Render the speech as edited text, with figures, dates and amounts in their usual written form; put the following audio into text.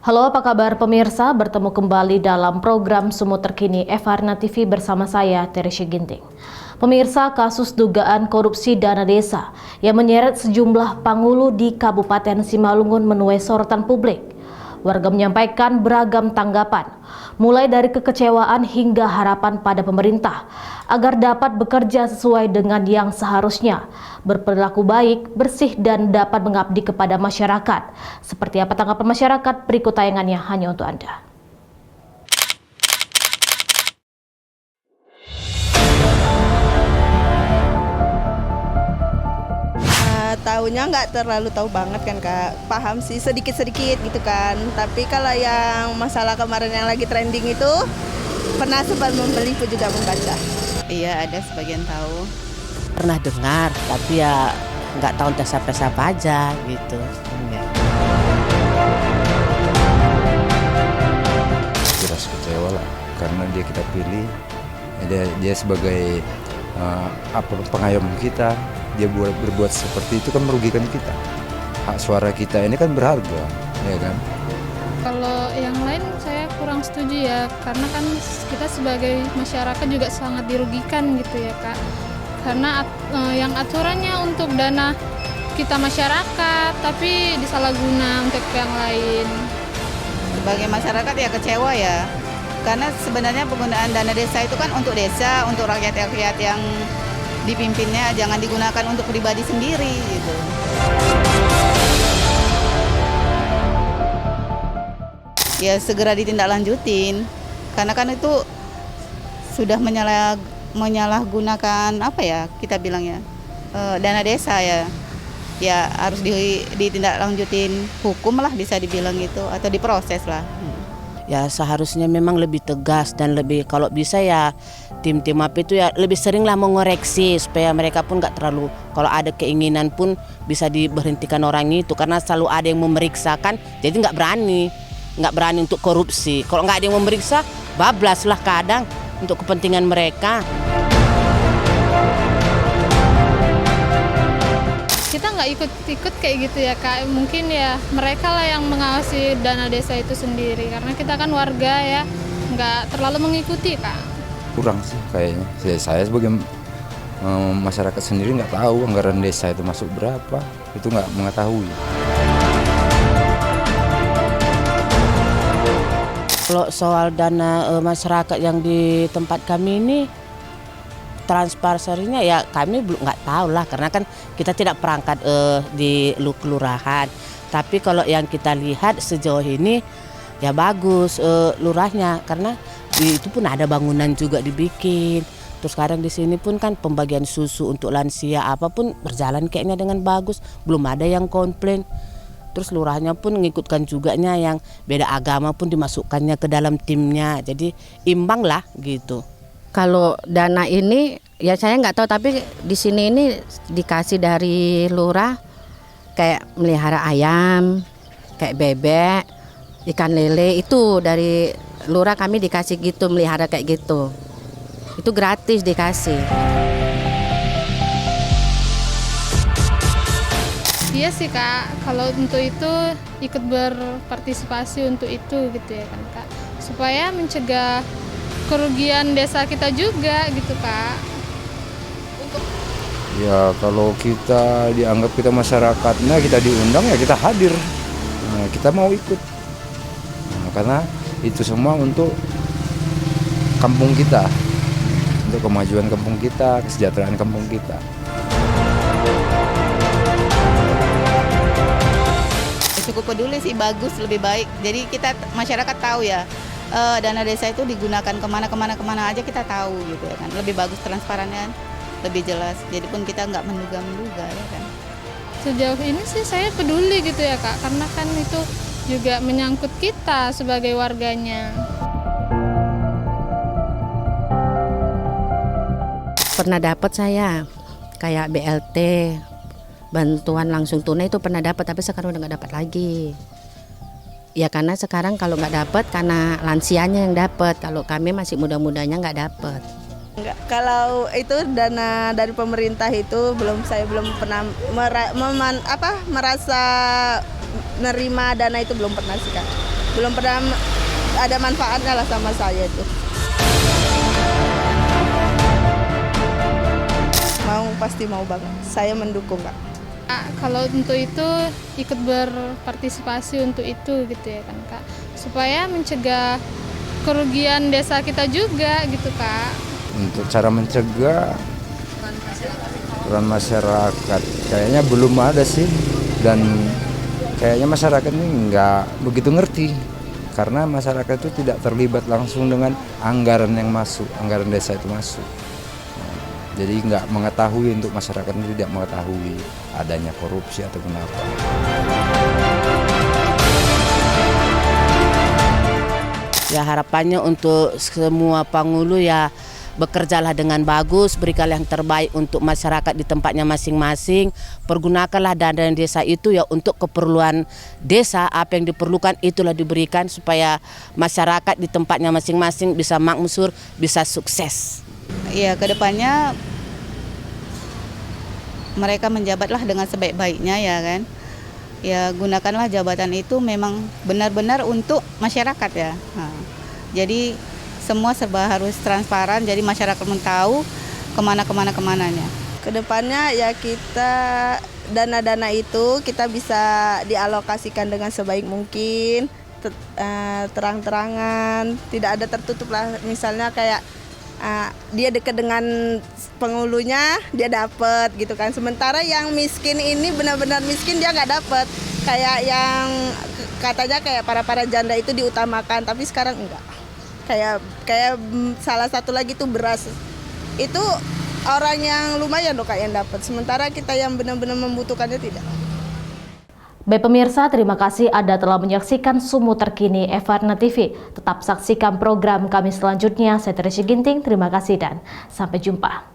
Halo, apa kabar pemirsa? Bertemu kembali dalam program Sumut Terkini FHRNA TV bersama saya, Teresya Ginting. Pemirsa, kasus dugaan korupsi dana desa yang menyeret sejumlah pangulu di Kabupaten Simalungun menuai sorotan publik. Warga menyampaikan beragam tanggapan, mulai dari kekecewaan hingga harapan pada pemerintah agar dapat bekerja sesuai dengan yang seharusnya, berperilaku baik, bersih, dan dapat mengabdi kepada masyarakat. Seperti apa tanggapan masyarakat? Berikut tayangannya hanya untuk Anda. Tahunya nggak terlalu tahu banget kan Kak, paham sih sedikit-sedikit gitu kan. Tapi kalau yang masalah kemarin yang lagi trending itu, pernah sempat membeli pun juga membaca. Iya, ada sebagian tahu. Pernah dengar, tapi ya nggak tahu entah siapa-siapa aja gitu. Jelas kecewa lah, karena kita pilih, dia sebagai pengayom kita. Dia berbuat seperti itu kan merugikan kita. Hak suara kita ini kan berharga, ya kan? Kalau yang lain saya kurang setuju ya, karena kan kita sebagai masyarakat juga sangat dirugikan gitu ya Kak. Karena yang aturannya untuk dana kita masyarakat, tapi disalahguna untuk yang lain. Sebagai masyarakat ya kecewa ya, karena sebenarnya penggunaan dana desa itu kan untuk desa, untuk rakyat-rakyat yang dipimpinnya, jangan digunakan untuk pribadi sendiri gitu. Ya segera ditindaklanjutin, karena kan itu sudah menyalahgunakan apa ya kita bilangnya, dana desa ya. Ya harus ditindaklanjutin hukum lah bisa dibilang gitu, atau diproses lah. Ya seharusnya memang lebih tegas dan lebih, kalau bisa ya tim-tim apa itu ya lebih sering lah mengoreksi supaya mereka pun nggak terlalu, kalau ada keinginan pun bisa diberhentikan orang itu, karena selalu ada yang memeriksakan, jadi nggak berani untuk korupsi. Kalau nggak ada yang memeriksa, bablas lah kadang untuk kepentingan mereka. Kita nggak ikut-ikut kayak gitu ya Kak, mungkin ya mereka lah yang mengawasi dana desa itu sendiri, karena kita kan warga ya, nggak terlalu mengikuti Kak. Kurang sih kayaknya. Saya sebagai masyarakat sendiri nggak tahu anggaran desa itu masuk berapa, itu nggak mengetahui. Kalau soal dana masyarakat yang di tempat kami ini, transparansinya ya kami belum nggak tahu lah, karena kan kita tidak perangkat di kelurahan. Tapi kalau yang kita lihat sejauh ini ya bagus lurahnya, karena itu pun ada bangunan juga dibikin. Terus sekarang di sini pun kan pembagian susu untuk lansia apapun berjalan kayaknya dengan bagus, belum ada yang komplain. Terus lurahnya pun mengikutkan juganya yang beda agama pun dimasukkannya ke dalam timnya, jadi imbang lah gitu. Kalau dana ini ya saya nggak tahu, tapi di sini ini dikasih dari lurah kayak melihara ayam, kayak bebek, ikan lele, itu dari lurah kami dikasih gitu, melihara kayak gitu. Itu gratis dikasih. Iya sih Kak, kalau untuk itu ikut berpartisipasi untuk itu gitu ya kan Kak, supaya mencegah kerugian desa kita juga gitu Kak. Ya kalau kita dianggap kita masyarakatnya, kita diundang ya kita hadir, kita mau ikut. Karena itu semua untuk kampung kita, untuk kemajuan kampung kita, kesejahteraan kampung kita. Cukup peduli sih, bagus, lebih baik. Jadi kita masyarakat tahu ya, dana desa itu digunakan kemana aja kita tahu gitu ya kan. Lebih bagus transparannya, lebih jelas. Jadi pun kita nggak menduga-menduga ya kan. Sejauh ini sih saya peduli gitu ya Kak, karena kan itu juga menyangkut kita sebagai warganya. Pernah dapat saya kayak BLT, bantuan langsung tunai itu pernah dapat, tapi sekarang udah nggak dapat lagi. Ya karena sekarang kalau nggak dapat karena lansianya yang dapat, kalau kami masih muda-mudanya nggak dapat. Enggak, kalau itu dana dari pemerintah itu saya belum pernah merasa nerima dana itu, belum pernah sih Kak. belum pernah ada manfaatnya lah sama saya itu. Pasti mau banget, saya mendukung Kak. Kalau untuk itu ikut berpartisipasi untuk itu gitu ya kan Kak, supaya mencegah kerugian desa kita juga gitu Kak. Untuk cara mencegah peran masyarakat kayaknya belum ada sih, dan kayaknya masyarakat ini nggak begitu ngerti karena masyarakat itu tidak terlibat langsung dengan anggaran yang masuk, anggaran desa itu masuk. Jadi nggak mengetahui, untuk masyarakat itu tidak mengetahui adanya korupsi atau kenapa. Ya harapannya untuk semua penghulu ya bekerjalah dengan bagus, berikanlah yang terbaik untuk masyarakat di tempatnya masing-masing. Pergunakanlah dana desa itu ya untuk keperluan desa, apa yang diperlukan itulah diberikan supaya masyarakat di tempatnya masing-masing bisa makmur, bisa sukses. Ya, kedepannya mereka menjabatlah dengan sebaik-baiknya ya kan. Ya gunakanlah jabatan itu memang benar-benar untuk masyarakat ya. Nah, jadi semua serba harus transparan, jadi masyarakat pun tahu kemananya. Kedepannya ya kita dana-dana itu kita bisa dialokasikan dengan sebaik mungkin, terang-terangan, tidak ada tertutup lah. Misalnya kayak dia dekat dengan penghulunya, dia dapat gitu kan. Sementara yang miskin ini benar-benar miskin dia nggak dapat. Kayak yang katanya kayak para janda itu diutamakan, tapi sekarang enggak. Kayak salah satu lagi tuh beras. Itu orang yang lumayan loh Kak yang dapat. Sementara kita yang benar-benar membutuhkannya tidak. Baik pemirsa, terima kasih Anda telah menyaksikan Sumu Terkini Evarna TV. Tetap saksikan program kami selanjutnya. Saya Teresya Ginting, terima kasih dan sampai jumpa.